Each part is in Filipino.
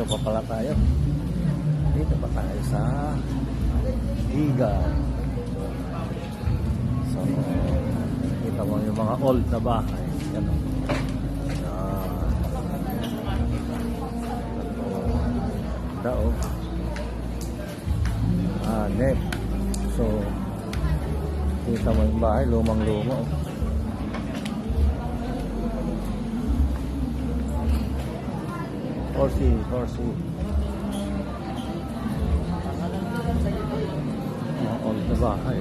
Dito pa pala tayo. Dito pa tayo sa Higan. So, kita mo yung mga old na bahay. Yan o. Dao. Net. So, kita mo yung bahay, lumang-luma. Horsey. Mga old na bahay.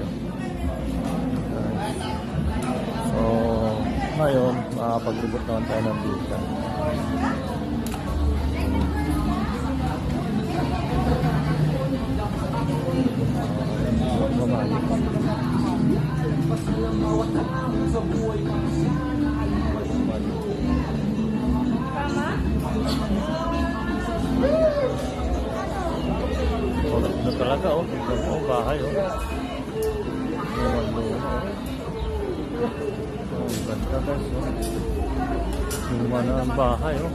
So, ngayon, makapaglibot naman tayo ng Higan. Ito talaga oh, ito bahay oh. Ganda guys oh. Luma na ang bahay oh.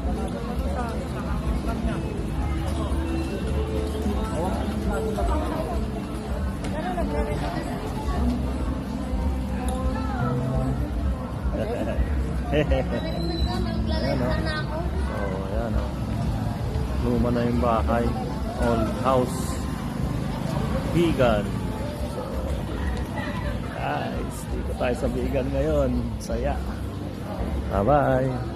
Ayan o. Oh, ayan o. Luma na yung bahay. Old house. Higan. So, guys, dito tayo sa Higan ngayon. Saya. Bye-bye.